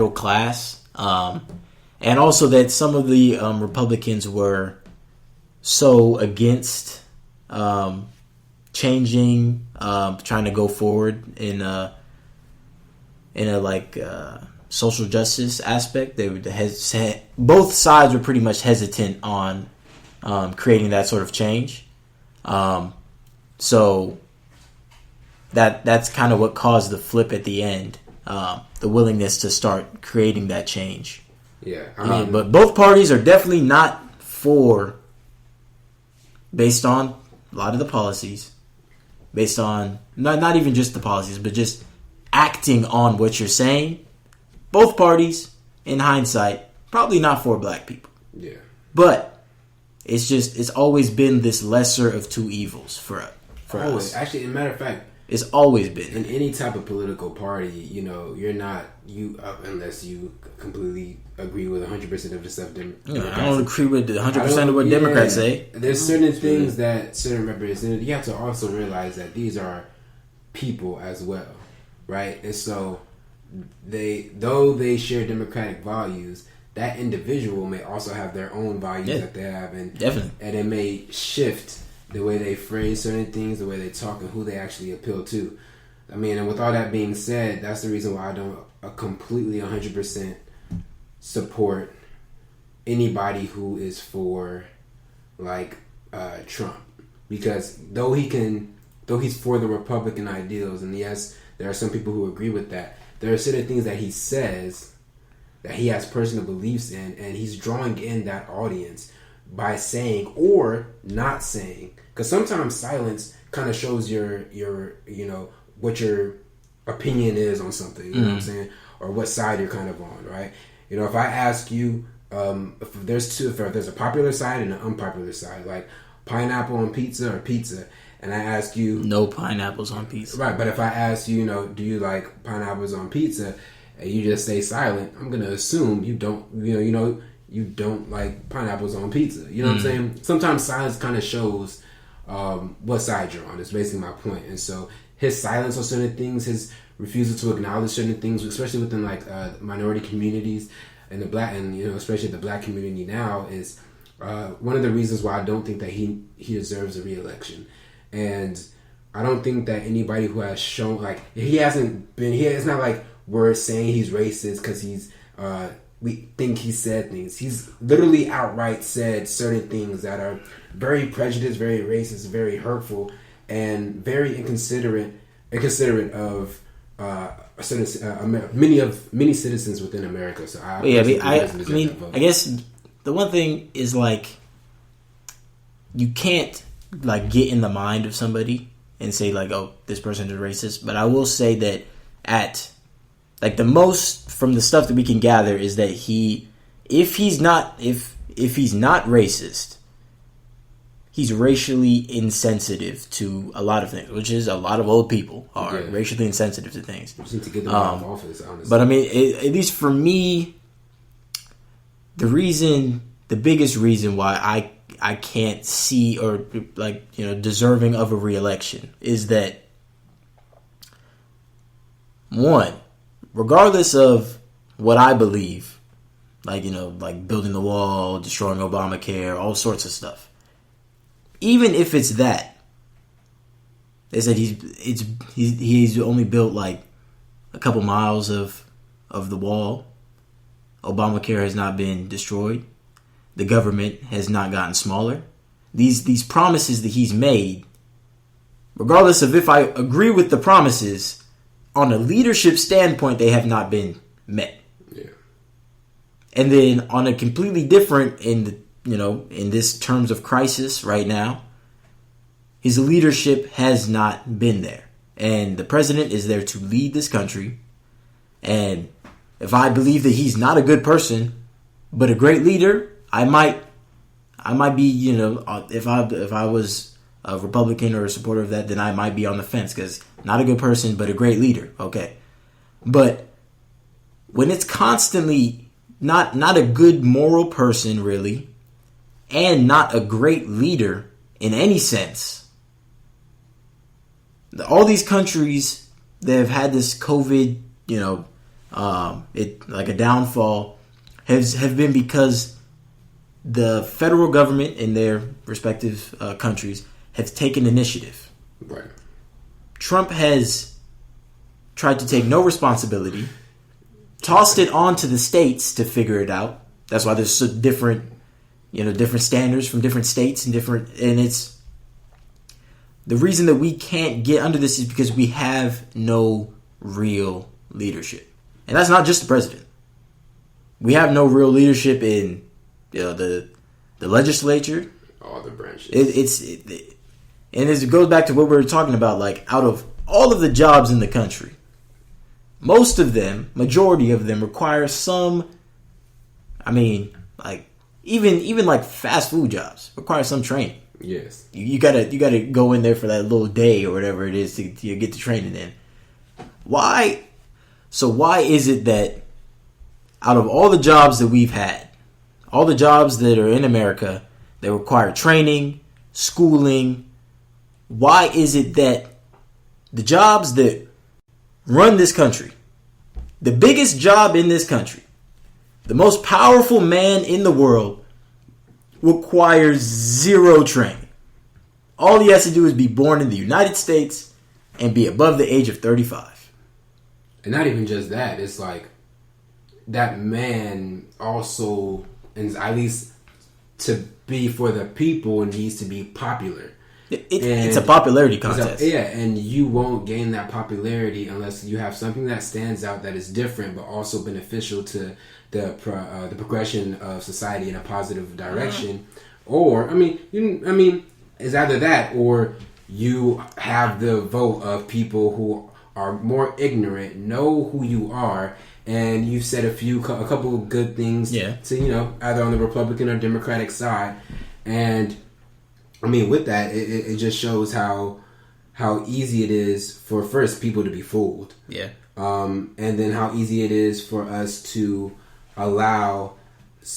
middle class, and also that some of the Republicans were so against changing, trying to go forward in a social justice aspect. They would both sides were pretty much hesitant on creating that sort of change. So that's kind of what caused the flip at the end. The willingness to start creating that change. Yeah. But both parties are definitely not for, based on a lot of the policies, based on, not even just the policies, but just acting on what you're saying. Both parties, in hindsight, probably not for black people. Yeah. But it's always been this lesser of two evils for us. Actually, as a matter of fact, it's always been. In any type of political party, you're not, unless you completely agree with 100% of the stuff Democrats. I don't agree with 100% of what Democrats say. There's certain things that certain representatives, you have to also realize that these are people as well, right? And so, though they share democratic values, that individual may also have their own values that they have. Definitely. And it may shift the way they phrase certain things, the way they talk, and who they actually appeal to. I mean, and with all that being said, that's the reason why I don't completely 100% support anybody who is for, Trump. Because though he's for the Republican ideals, and yes, there are some people who agree with that, there are certain things that he says that he has personal beliefs in, and he's drawing in that audience by saying or not saying, because sometimes silence kind of shows your what your opinion is on something, you know what I'm saying, or what side you're kind of on, right? If I ask you, if there's a popular side and an unpopular side, like pineapple on pizza or pizza, and I ask you, no pineapples on pizza, right? But if I ask you, do you like pineapples on pizza, and you just stay silent, I'm gonna assume you don't, you don't like pineapples on pizza. You know what I'm saying? Sometimes silence kind of shows what side you're on. That's basically my point. And so his silence on certain things, his refusal to acknowledge certain things, especially within minority communities and especially the black community now, is one of the reasons why I don't think that he deserves a re-election. And I don't think that anybody who has shown it's not like we're saying he's racist because we think he said things. He's literally outright said certain things that are very prejudiced, very racist, very hurtful, and very inconsiderate of many citizens within America. So I guess the one thing is you can't get in the mind of somebody and say oh, this person is racist. But I will say that the most from the stuff that we can gather is that if he's not racist, he's racially insensitive to a lot of things, which is a lot of old people are racially insensitive to things. We need to get them out of office, honestly. But I mean, at least for me, the biggest reason why I can't see or deserving of a re-election is that, one, regardless of what I believe, building the wall, destroying Obamacare, all sorts of stuff, even if it's that, they said he's only built a couple miles of the wall. Obamacare has not been destroyed. The government has not gotten smaller. These promises that he's made, regardless of if I agree with the promises, on a leadership standpoint, they have not been met. Yeah. And then on a completely different, in this terms of crisis right now, his leadership has not been there. And the president is there to lead this country. And if I believe that he's not a good person, but a great leader, I might be, if I was a Republican or a supporter of that, then I might be on the fence because not a good person, but a great leader. Okay. But when it's constantly not a good moral person, really, and not a great leader in any sense, all these countries that have had this COVID, like a downfall, have been because the federal government in their respective countries have taken initiative. Right. Trump has tried to take no responsibility, tossed it on to the states to figure it out. That's why there's so different standards from different states and it's the reason that we can't get under this is because we have no real leadership. And that's not just the president. We have no real leadership in the legislature. All the branches. And it goes back to what we were talking about, like out of all of the jobs in the country, majority of them require some, even like fast food jobs require some training. Yes. You gotta go in there for that little day or whatever it is to get the training in. Why? So why is it that out of all the jobs that we've had, all the jobs that are in America that require training, schooling, why is it that the jobs that run this country, the biggest job in this country, the most powerful man in the world, requires zero training? All he has to do is be born in the United States and be above the age of 35. And not even just that. It's like that man also, and at least to be for the people, needs to be popular. It's a popularity contest. And you won't gain that popularity unless you have something that stands out that is different, but also beneficial to the progression of society in a positive direction. Or it's either that or you have the vote of people who are more ignorant, know who you are, and you've said a couple of good things to either on the Republican or Democratic side, and with that, it just shows how easy it is for first people to be fooled. Yeah. And then how easy it is for us to allow,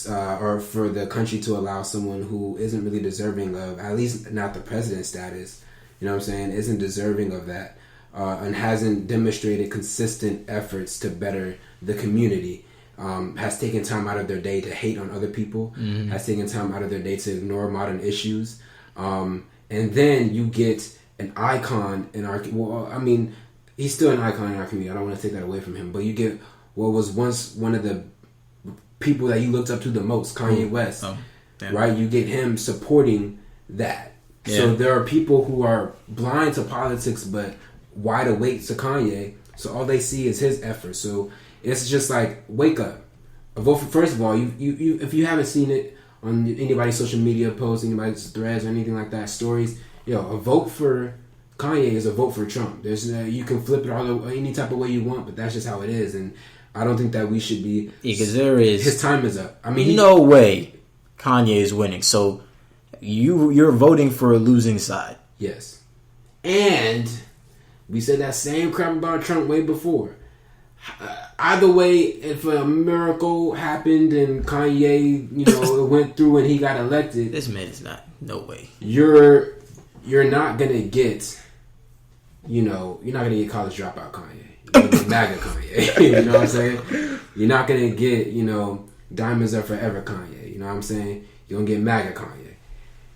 or for the country to allow someone who isn't really deserving of, at least not the president status, isn't deserving of that, and hasn't demonstrated consistent efforts to better the community. Has taken time out of their day to hate on other people, has taken time out of their day to ignore modern issues. And then you get an icon in our... he's still an icon in our community. I don't want to take that away from him. But you get what was once one of the people that you looked up to the most, Kanye West. Right? You get him supporting that. Yeah. So there are people who are blind to politics but wide awake to Kanye. So all they see is his effort. So it's just like, wake up. Vote for, first of all, you if you haven't seen it on anybody's social media posts, anybody's threads or anything like that, stories, a vote for Kanye is a vote for Trump. There's you can flip it any type of way you want, but that's just how it is. And I don't think that we should be... because his time is up. No way Kanye is winning. So you're voting for a losing side. Yes. And we said that same crap about Trump way before. Either way, if a miracle happened and Kanye, it went through and he got elected, this man is not. No way. You're not gonna get, you're not gonna get college dropout Kanye. You're gonna get MAGA Kanye. You know what I'm saying? You're not gonna get, diamonds are forever Kanye. You know what I'm saying? You're gonna get MAGA Kanye,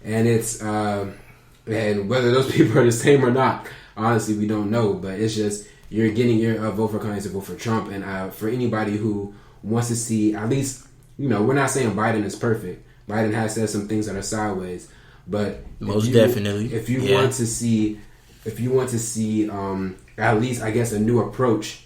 and it's and whether those people are the same or not, honestly, we don't know. But it's just, you're getting your vote for Kanye to vote for Trump. And for anybody who wants to see, at least, we're not saying Biden is perfect. Biden has said some things that are sideways. But most definitely, if you want to see, at least, I guess, a new approach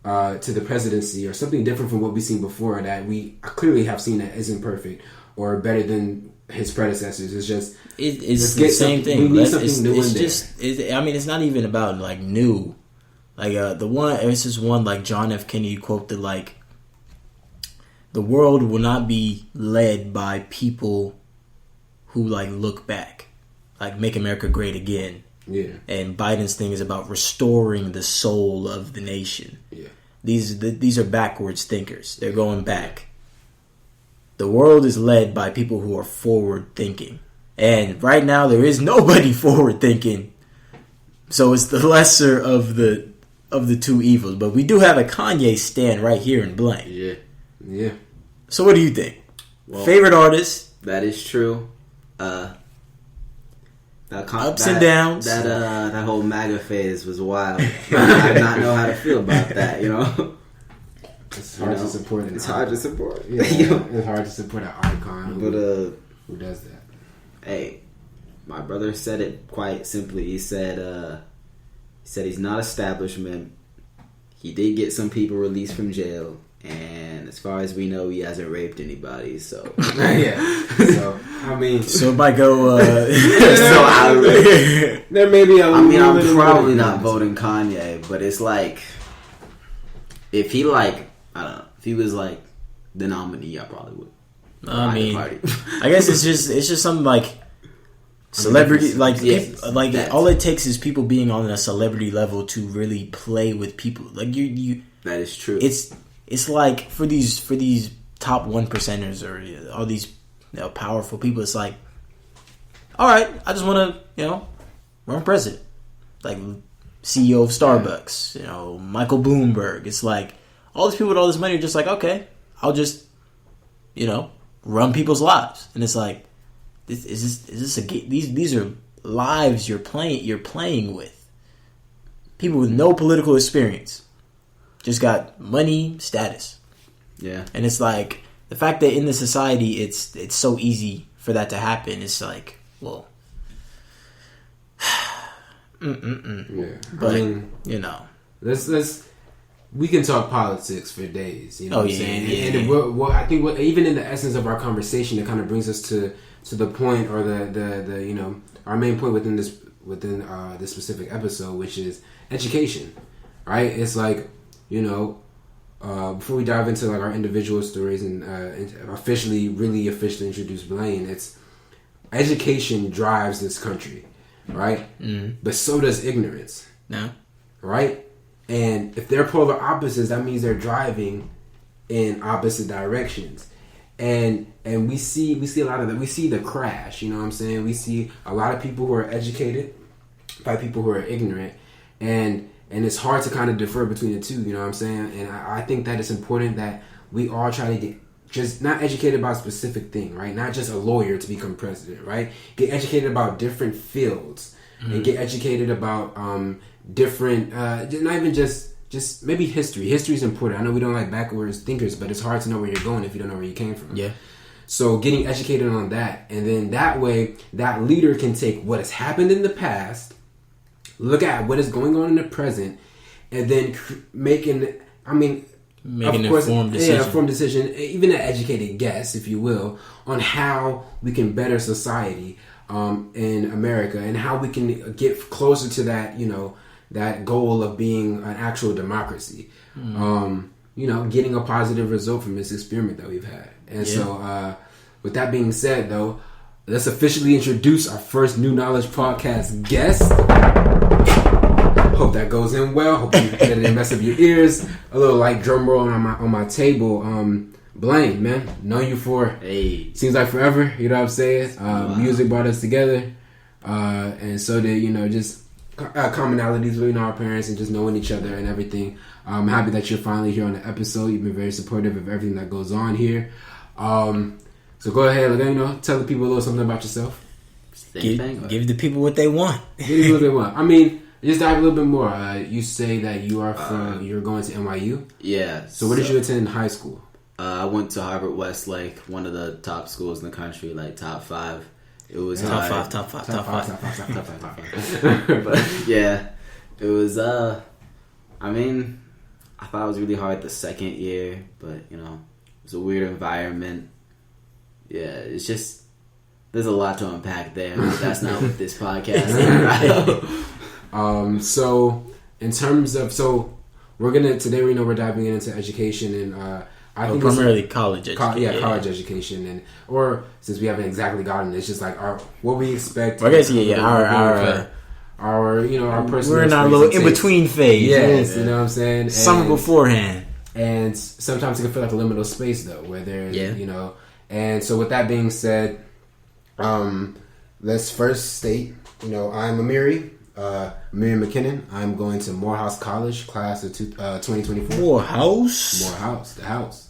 to the presidency, or something different from what we've seen before that we clearly have seen that isn't perfect or better than his predecessors. It's just it's the same thing. We need something new in there. It's not even about like new. Like this is one like John F. Kennedy quote that like, the world will not be led by people who like look back, like make America great again. Yeah. And Biden's thing is about restoring the soul of the nation. Yeah. These are backwards thinkers. They're going back. The world is led by people who are forward thinking. And right now there is nobody forward thinking. So it's the lesser of the of the two evils, but we do have a Kanye stan right here in Blaine. Yeah. So what do you think? Well, Favorite artist? That is true. Ups and downs. That whole MAGA phase was wild. I did not know how to feel about that, you know? It's hard to support. It's hard to support. Yeah, it's hard to support an icon who does that. Hey, my brother said it quite simply. He said he's not establishment. He did get some people released from jail, and as far as we know, he hasn't raped anybody. So yeah. So I mean, so it might go. There may be a. I mean, I'm probably not voting Kanye, but it's like if he I don't know, if he was like the nominee, I probably would. I mean, I guess it's just something like celebrity, all it takes is people being on a celebrity level to really play with people. Like you. That is true. It's like for these top 1%ers or all these powerful people. It's like, all right, I just want to run for president, like CEO of Starbucks, Michael Bloomberg. It's like all these people with all this money are just like, okay, I'll just run people's lives, and it's like, is this a game? These are lives you're playing with people with no political experience, just got money, status. Yeah, and it's like the fact that in the society it's so easy for that to happen. It's like, well, yeah. But I mean, let's we can talk politics for days. You know what I'm saying? Yeah. And I think even in the essence of our conversation, it kind of brings us to the point, or the our main point within this specific episode, which is education. Right? It's like, before we dive into like our individual stories and officially introduce Blaine, it's education drives this country, right? Mm-hmm. But so does ignorance. No. Right? And if they're polar opposites, that means they're driving in opposite directions. And we see a lot of that. We see the crash, you know what I'm saying? We see a lot of people who are educated by people who are ignorant, and it's hard to kind of differ between the two, you know what I'm saying? And I think that it's important that we all try to get just not educated about a specific thing, right? Not just a lawyer to become president, right? Get educated about different fields, and get educated about different, not even just maybe history. History is important. I know we don't like backwards thinkers, but it's hard to know where you're going if you don't know where you came from. Yeah. So getting educated on that, and then that way, that leader can take what has happened in the past, look at what is going on in the present, and then make an informed decision. Yeah, informed decision, even an educated guess, if you will, on how we can better society in America, and how we can get closer to that, that goal of being an actual democracy. Getting a positive result from this experiment that we've had. And so, with that being said, though, let's officially introduce our first New Knowledge Podcast guest. Hope that goes in well. Hope you didn't mess up your ears. A little like drum roll on my table. Blaine, man, known you for seems like forever. You know what I'm saying? Wow. Music brought us together, and so did just commonalities with our parents and just knowing each other and everything. I'm happy that you're finally here on the episode. You've been very supportive of everything that goes on here. So go ahead, tell the people a little something about yourself. Give the people what they want. Give the people what they want. I mean, just dive a little bit more. You say that you are you're going to NYU? Yeah. So where did you attend high school? I went to Harvard Westlake, one of the top schools in the country, like top 5. It was top five. But yeah, it was. I thought it was really hard the second year, but it was a weird environment. Yeah, it's just there's a lot to unpack there. But that's not what this podcast is, right? So in terms of today we're diving into education and. I think primarily college education. College education, or since we haven't exactly gotten it, it's just like what we expect. Well, I guess our personal. We're in our little in between phase. Yes, you know what I'm saying. Summer beforehand, and sometimes it can feel like a liminal space though, where there's And so with that being said, let's first state, I'm Amiri. Amiri McKinnon. I'm going to Morehouse College, class of 2024. Morehouse? Morehouse, the house.